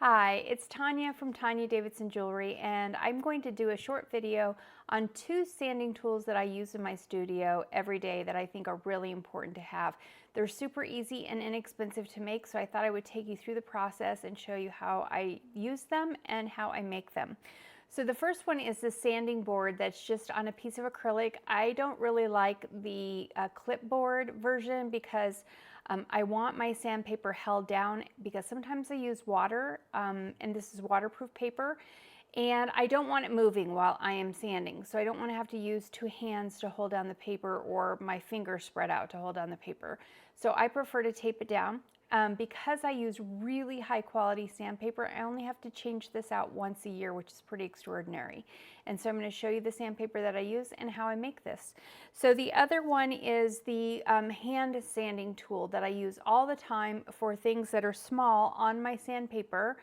Hi, it's Tanya from Tanya Davidson Jewelry, and I'm going to do a short video on two sanding tools that I use in my studio every day that I think are really important to have. They're super easy and inexpensive to make, so I thought I would take you through the process and show you how I use them and how I make them. So the first one is the sanding board that's just on a piece of acrylic. I don't really like the clipboard version because I want my sandpaper held down because sometimes I use water, and this is waterproof paper, and I don't want it moving while I am sanding. So I don't want to have to use two hands to hold down the paper or my fingers spread out to hold down the paper. So I prefer to tape it down. Because I use really high quality sandpaper, I only have to change this out once a year, which is pretty extraordinary. And so I'm going to show you the sandpaper that I use and how I make this. So the other one is the hand sanding tool that I use all the time for things that are small on my sandpaper.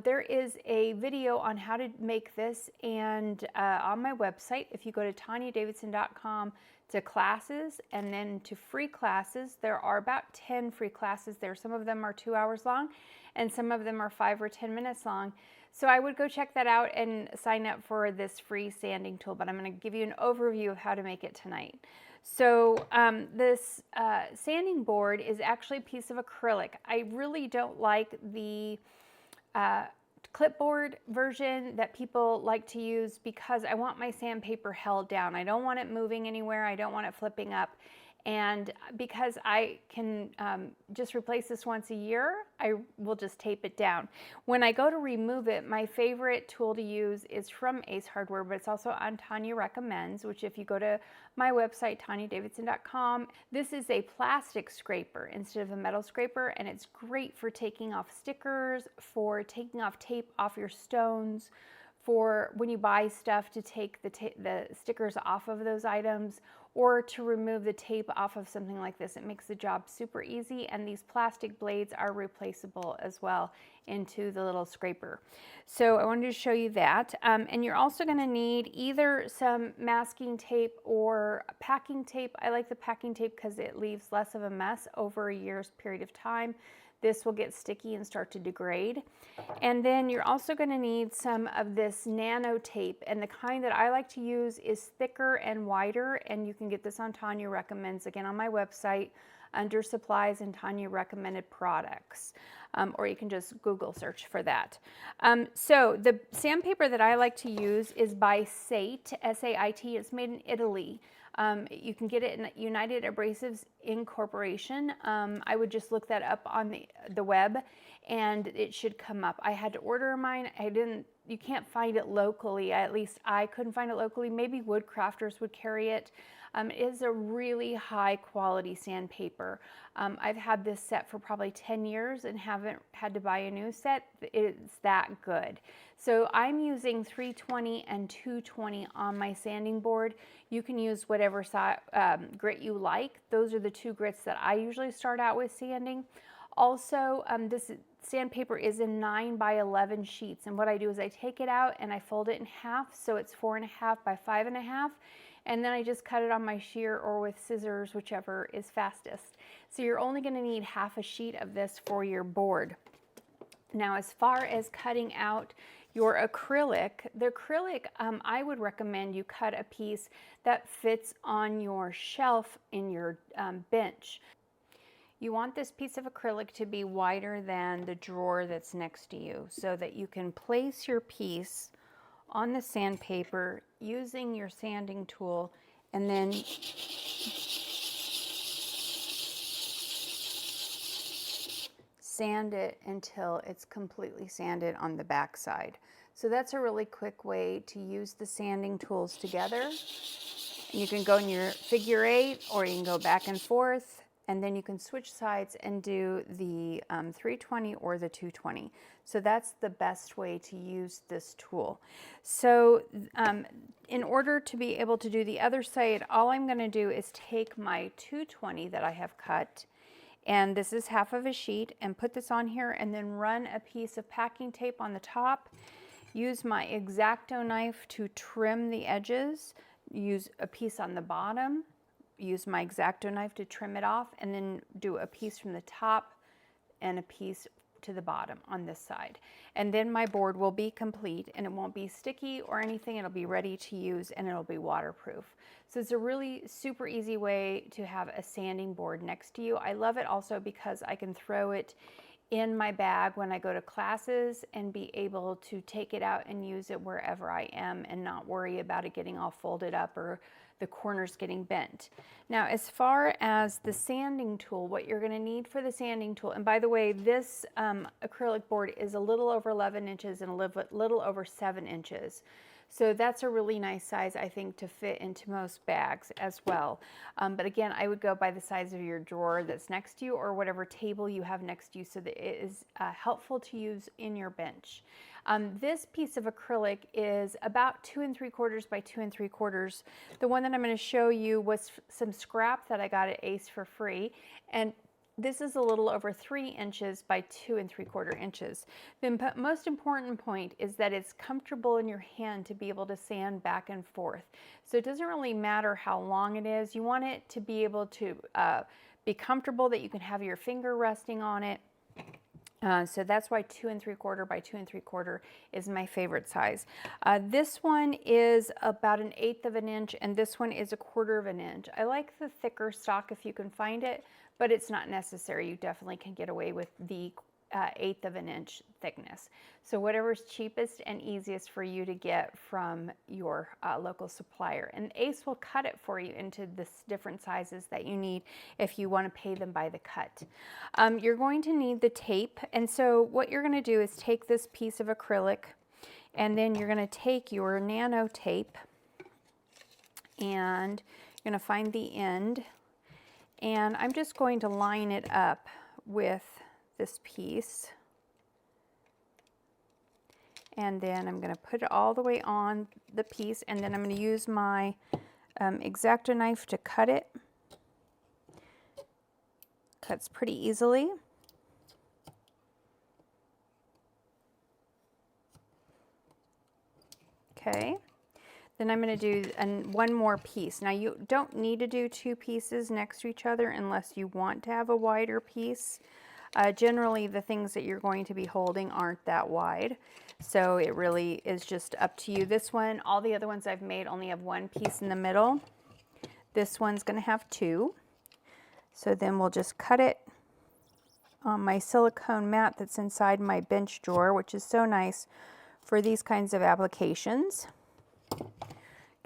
There is a video on how to make this and on my website. If you go to tanyadavidson.com to classes and then to free classes, there are about 10 free classes there. Some of them are 2 hours long and some of them are 5 or 10 minutes long. So I would go check that out and sign up for this free sanding tool, but I'm going to give you an overview of how to make it tonight. So this sanding board is actually a piece of acrylic. I really don't like the clipboard version that people like to use because I want my sandpaper held down. I don't want it moving anywhere. I don't want it flipping up. And because I can just replace this once a year, I will just tape it down. When I go to remove it, my favorite tool to use is from Ace Hardware, but it's also on Tanya Recommends, which if you go to my website, tanyadavidson.com, this is a plastic scraper instead of a metal scraper, and it's great for taking off stickers, for taking off tape off your stones, for when you buy stuff to take the stickers off of those items, or to remove the tape off of something like this. It makes the job super easy, and these plastic blades are replaceable as well into the little scraper. So I wanted to show you that. And you're also going to need either some masking tape or packing tape. I like the packing tape because it leaves less of a mess over a year's period of time. This will get sticky and start to degrade. And then you're also going to need some of this nano tape, and the kind that I like to use is thicker and wider, and you can get this on Tanya Recommends, again on my website under supplies and Tanya recommended products, or you can just Google search for that. So the sandpaper that I like to use is by Sait, S-A-I-T. It's made in Italy. You can get it in United Abrasives Incorporation. I would just look that up on the web and it should come up. I had to order mine. You can't find it locally. At least I couldn't find it locally. Maybe Woodcrafters would carry it. It is a really high quality sandpaper. I've had this set for probably 10 years and haven't had to buy a new set. It's that good. So I'm using 320 and 220 on my sanding board. You can use whatever grit you like. Those are the two grits that I usually start out with sanding. Also, this sandpaper is in 9 by 11 sheets, and what I do is I take it out and I fold it in half, so it's 4.5 by 5.5, and then I just cut it on my shear or with scissors, whichever is fastest. So you're only going to need half a sheet of this for your board. Now, as far as cutting out your acrylic, the acrylic, I would recommend you cut a piece that fits on your shelf in your bench. You want this piece of acrylic to be wider than the drawer that's next to you so that you can place your piece on the sandpaper using your sanding tool and then sand it until it's completely sanded on the back side. So that's a really quick way to use the sanding tools together. You can go in your figure 8 or you can go back and forth, and then you can switch sides and do the 320 or the 220. So that's the best way to use this tool. So in order to be able to do the other side, all I'm going to do is take my 220 that I have cut, and this is half of a sheet, and put this on here and then run a piece of packing tape on the top. Use my X-Acto knife to trim the edges. Use a piece on the bottom. Use my X-Acto knife to trim it off, and then do a piece from the top and a piece to the bottom on this side. And then my board will be complete and it won't be sticky or anything. It'll be ready to use and it'll be waterproof. So it's a really super easy way to have a sanding board next to you. I love it also because I can throw it in my bag when I go to classes and be able to take it out and use it wherever I am and not worry about it getting all folded up or the corners getting bent. Now, as far as the sanding tool, what you're going to need for the sanding tool, and by the way, this acrylic board is a little over 11 inches and a little over 7 inches. So that's a really nice size, I think, to fit into most bags as well. But again, I would go by the size of your drawer that's next to you or whatever table you have next to you so that it is helpful to use in your bench. This piece of acrylic is about 2 3/4 by 2 3/4. The one that I'm going to show you was some scrap that I got at Ace for free. And this is a little over 3 inches by 2 3/4 inches. The most important point is that it's comfortable in your hand to be able to sand back and forth. So it doesn't really matter how long it is. You want it to be able to be comfortable, that you can have your finger resting on it. So that's why 2 3/4 by 2 3/4 is my favorite size. This one is about 1/8 of an inch and this one is 1/4 of an inch. I like the thicker stock if you can find it, but it's not necessary. You definitely can get away with the 1/8 of an inch thickness. So whatever's cheapest and easiest for you to get from your local supplier. And Ace will cut it for you into the different sizes that you need if you want to pay them by the cut. You're going to need the tape. And so what you're going to do is take this piece of acrylic and then you're going to take your nano tape and you're going to find the end. And I'm just going to line it up with this piece. And then I'm going to put it all the way on the piece and then I'm going to use my X-Acto knife to cut it. Cuts pretty easily. Okay. Then I'm going to do one more piece. Now you don't need to do 2 pieces next to each other unless you want to have a wider piece. Generally the things that you're going to be holding aren't that wide. So it really is just up to you. This one, all the other ones I've made only have 1 piece in the middle. This one's going to have 2. So then we'll just cut it on my silicone mat that's inside my bench drawer, which is so nice for these kinds of applications.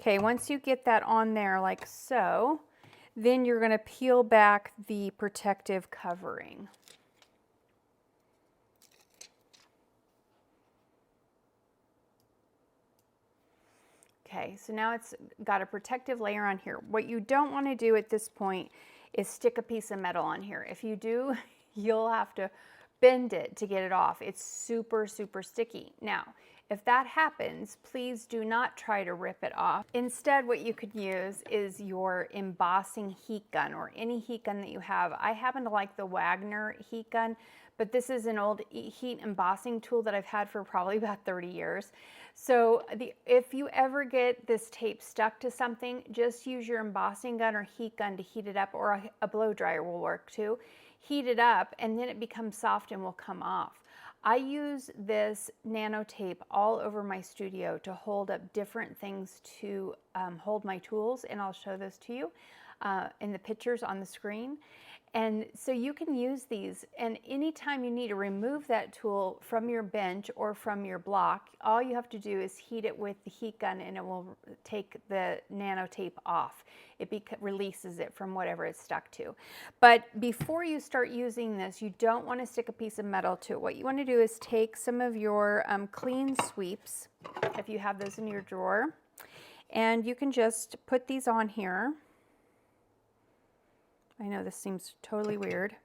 Okay, once you get that on there like so, then you're going to peel back the protective covering. Okay, so now it's got a protective layer on here. What you don't want to do at this point is stick a piece of metal on here. If you do, you'll have to bend it to get it off. It's super, super sticky. Now, if that happens, please do not try to rip it off. Instead, what you could use is your embossing heat gun or any heat gun that you have. I happen to like the Wagner heat gun, but this is an old heat embossing tool that I've had for probably about 30 years. So if you ever get this tape stuck to something, just use your embossing gun or heat gun to heat it up, or a blow dryer will work too. Heat it up and then it becomes soft and will come off. I use this nano tape all over my studio to hold up different things to hold my tools, and I'll show those to you in the pictures on the screen. And so you can use these, and anytime you need to remove that tool from your bench or from your block, all you have to do is heat it with the heat gun and it will take the nano tape off. It releases it from whatever it's stuck to. But before you start using this, you don't want to stick a piece of metal to it. What you want to do is take some of your clean sweeps, if you have those in your drawer, and you can just put these on here. I know this seems totally weird.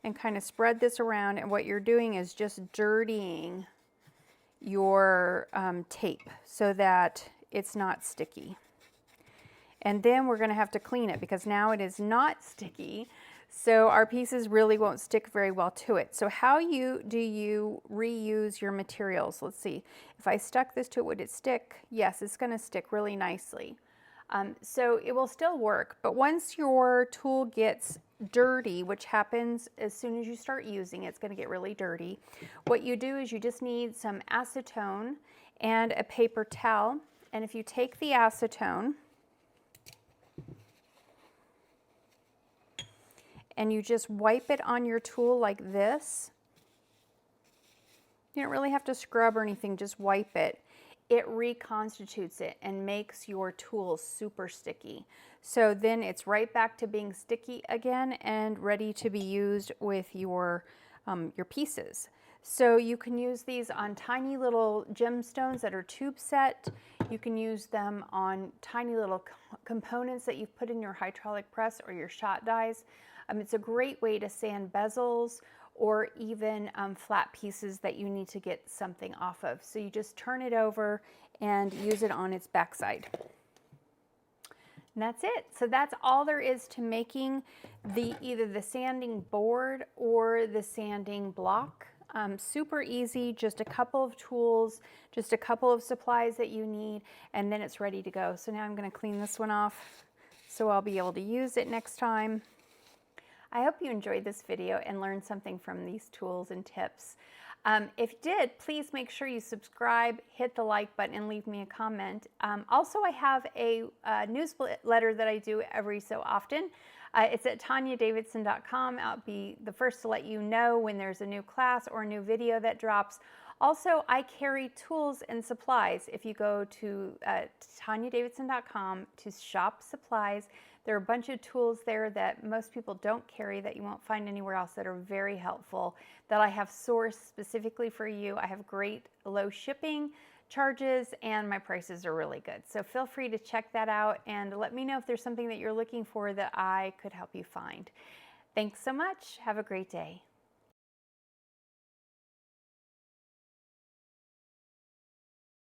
And kind of spread this around, and what you're doing is just dirtying your tape so that it's not sticky. And then we're going to have to clean it because now it is not sticky, so our pieces really won't stick very well to it. So how do you reuse your materials? Let's see. If I stuck this to it, would it stick? Yes, it's going to stick really nicely. So it will still work, but once your tool gets dirty, which happens as soon as you start using it, it's going to get really dirty. What you do is you just need some acetone and a paper towel. And if you take the acetone and you just wipe it on your tool like this, you don't really have to scrub or anything, just wipe it. It reconstitutes it and makes your tool super sticky. So then it's right back to being sticky again and ready to be used with your pieces. So you can use these on tiny little gemstones that are tube set. You can use them on tiny little components that you've put in your hydraulic press or your shot dies. It's a great way to sand bezels or even flat pieces that you need to get something off of. So you just turn it over and use it on its backside. And that's it. So that's all there is to making either the sanding board or the sanding block. Super easy, just a couple of tools, just a couple of supplies that you need, and then it's ready to go. So now I'm going to clean this one off so I'll be able to use it next time. I hope you enjoyed this video and learned something from these tools and tips. If you did, please make sure you subscribe, hit the like button, and leave me a comment. Also, I have a newsletter that I do every so often. It's at TanyaDavidson.com. I'll be the first to let you know when there's a new class or a new video that drops. Also, I carry tools and supplies. If you go to TanyaDavidson.com to shop supplies, there are a bunch of tools there that most people don't carry that you won't find anywhere else that are very helpful, that I have sourced specifically for you. I have great low shipping charges and my prices are really good. So feel free to check that out and let me know if there's something that you're looking for that I could help you find. Thanks so much. Have a great day.